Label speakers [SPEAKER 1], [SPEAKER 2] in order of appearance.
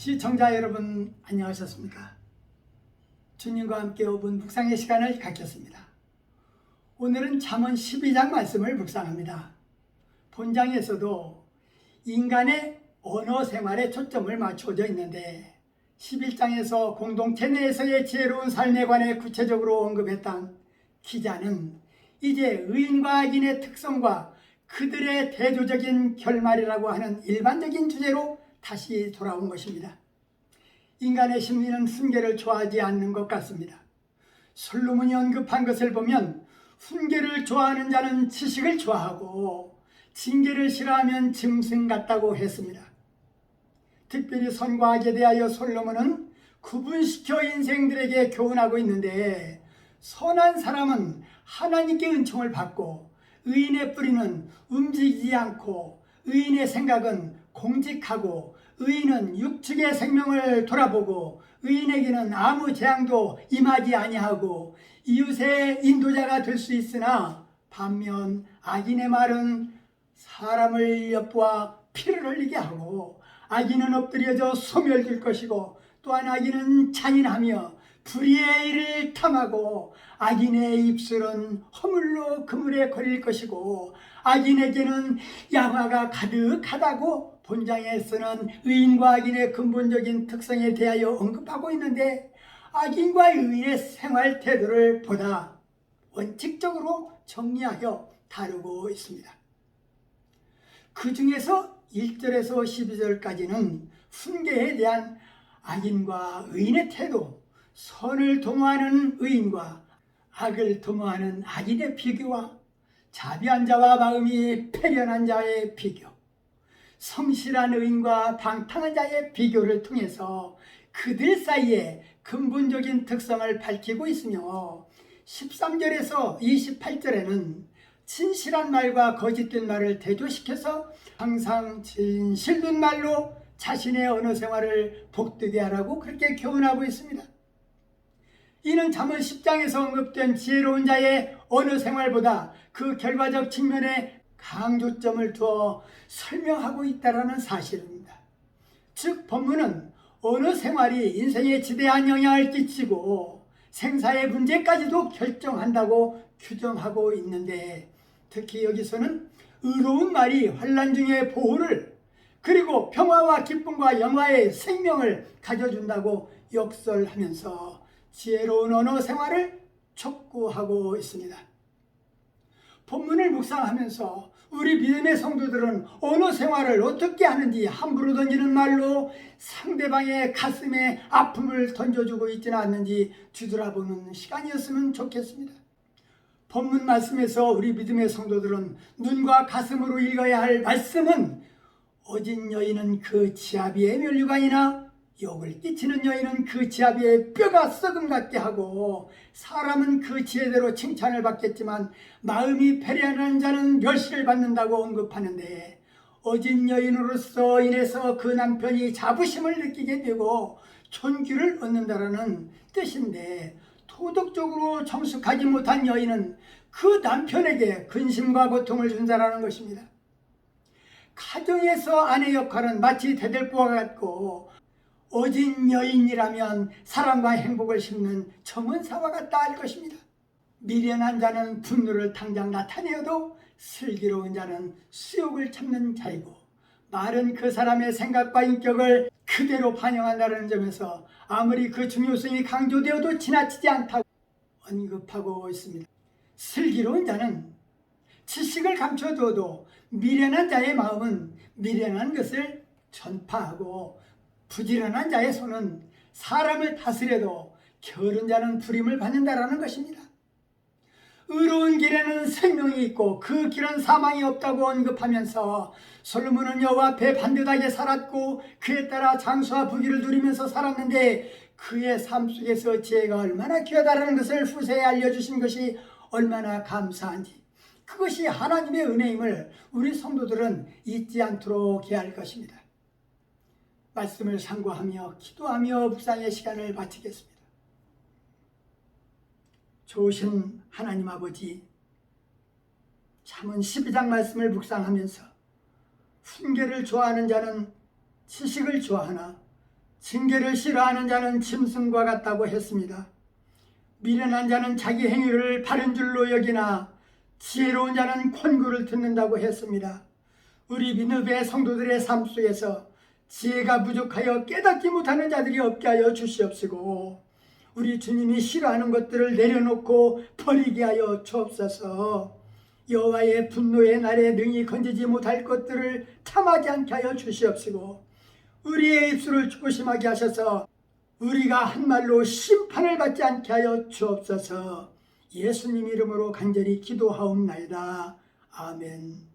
[SPEAKER 1] 시청자 여러분 안녕하셨습니까? 주님과 함께 5분 묵상의 시간을 갖겠습니다. 오늘은 잠언 12장 말씀을 묵상합니다. 본장에서도 인간의 언어 생활에 초점을 맞춰져 있는데 11장에서 공동체 내에서의 지혜로운 삶에 관해 구체적으로 언급했던 기자는 이제 의인과 악인의 특성과 그들의 대조적인 결말이라고 하는 일반적인 주제로 다시 돌아온 것입니다. 인간의 심리는 훈계를 좋아하지 않는 것 같습니다. 솔로몬이 언급한 것을 보면 훈계를 좋아하는 자는 지식을 좋아하고 징계를 싫어하면 짐승 같다고 했습니다. 특별히 선과 악에 대하여 솔로몬은 구분시켜 인생들에게 교훈하고 있는데, 선한 사람은 하나님께 은총을 받고 의인의 뿌리는 움직이지 않고 의인의 생각은 공직하고 의인은 육축의 생명을 돌아보고 의인에게는 아무 재앙도 임하지 아니하고 이웃의 인도자가 될 수 있으나, 반면 악인의 말은 사람을 엿보아 피를 흘리게 하고 악인은 엎드려져 소멸될 것이고, 또한 악인은 잔인하며 불의의 일을 탐하고 악인의 입술은 허물로 그물에 걸릴 것이고 악인에게는 양화가 가득하다고 본장에서는 의인과 악인의 근본적인 특성에 대하여 언급하고 있는데, 악인과 의인의 생활 태도를 보다 원칙적으로 정리하여 다루고 있습니다. 그 중에서 1절에서 12절까지는 훈계에 대한 악인과 의인의 태도, 선을 도모하는 의인과 악을 도모하는 악인의 비교와 자비한 자와 마음이 패련한 자의 비교, 성실한 의인과 방탕한 자의 비교를 통해서 그들 사이에 근본적인 특성을 밝히고 있으며, 13절에서 28절에는 진실한 말과 거짓된 말을 대조시켜서 항상 진실된 말로 자신의 언어 생활을 복되게 하라고 그렇게 교훈하고 있습니다. 이는 잠언 10장에서 언급된 지혜로운 자의 언어 생활보다 그 결과적 측면에 강조점을 두어 설명하고 있다는 사실입니다. 즉, 본문은 언어 생활이 인생에 지대한 영향을 끼치고 생사의 문제까지도 결정한다고 규정하고 있는데, 특히 여기서는 의로운 말이 환난 중에 보호를, 그리고 평화와 기쁨과 영화의 생명을 가져준다고 역설하면서 지혜로운 언어 생활을 촉구하고 있습니다. 본문을 묵상하면서 우리 믿음의 성도들은 언어 생활을 어떻게 하는지, 함부로 던지는 말로 상대방의 가슴에 아픔을 던져주고 있지는 않는지 뒤돌아보는 시간이었으면 좋겠습니다. 본문 말씀에서 우리 믿음의 성도들은 눈과 가슴으로 읽어야 할 말씀은, 어진 여인은 그 지아비의 면류관이나 욕을 끼치는 여인은 그 지아비의 뼈가 썩음 같게 하고, 사람은 그 지혜대로 칭찬을 받겠지만 마음이 패련한 자는 멸시를 받는다고 언급하는데, 어진 여인으로서 인해서 그 남편이 자부심을 느끼게 되고 존귀를 얻는다라는 뜻인데, 도덕적으로 성숙하지 못한 여인은 그 남편에게 근심과 고통을 준다라는 것입니다. 가정에서 아내 역할은 마치 대들보와 같고, 어진 여인이라면 사랑과 행복을 심는 정은사와 같다 할 것입니다. 미련한 자는 분노를 당장 나타내어도 슬기로운 자는 수욕을 참는 자이고, 말은 그 사람의 생각과 인격을 그대로 반영한다는 점에서 아무리 그 중요성이 강조되어도 지나치지 않다고 언급하고 있습니다. 슬기로운 자는 지식을 감춰두어도 미련한 자의 마음은 미련한 것을 전파하고, 부지런한 자의 손은 사람을 다스려도 게으른 자는 부림을 받는다라는 것입니다. 의로운 길에는 생명이 있고 그 길은 사망이 없다고 언급하면서, 솔로몬은 여호와 앞에 반듯하게 살았고 그에 따라 장수와 부귀를 누리면서 살았는데, 그의 삶 속에서 지혜가 얼마나 귀하다는 것을 후세에 알려주신 것이 얼마나 감사한지, 그것이 하나님의 은혜임을 우리 성도들은 잊지 않도록 해야 할 것입니다. 말씀을 상고하며 기도하며 묵상의 시간을 마치겠습니다. 좋으신 하나님 아버지, 잠언 12장 말씀을 묵상하면서 훈계를 좋아하는 자는 지식을 좋아하나 징계를 싫어하는 자는 짐승과 같다고 했습니다. 미련한 자는 자기 행위를 바른 줄로 여기나 지혜로운 자는 권고를 듣는다고 했습니다. 우리 니느웨 성도들의 삶 속에서 지혜가 부족하여 깨닫지 못하는 자들이 없게 하여 주시옵시고, 우리 주님이 싫어하는 것들을 내려놓고 버리게 하여 주옵소서. 여호와의 분노의 날에 능히 건지지 못할 것들을 참하지 않게 하여 주시옵시고, 우리의 입술을 조심하게 하셔서 우리가 한 말로 심판을 받지 않게 하여 주옵소서. 예수님 이름으로 간절히 기도하옵나이다. 아멘.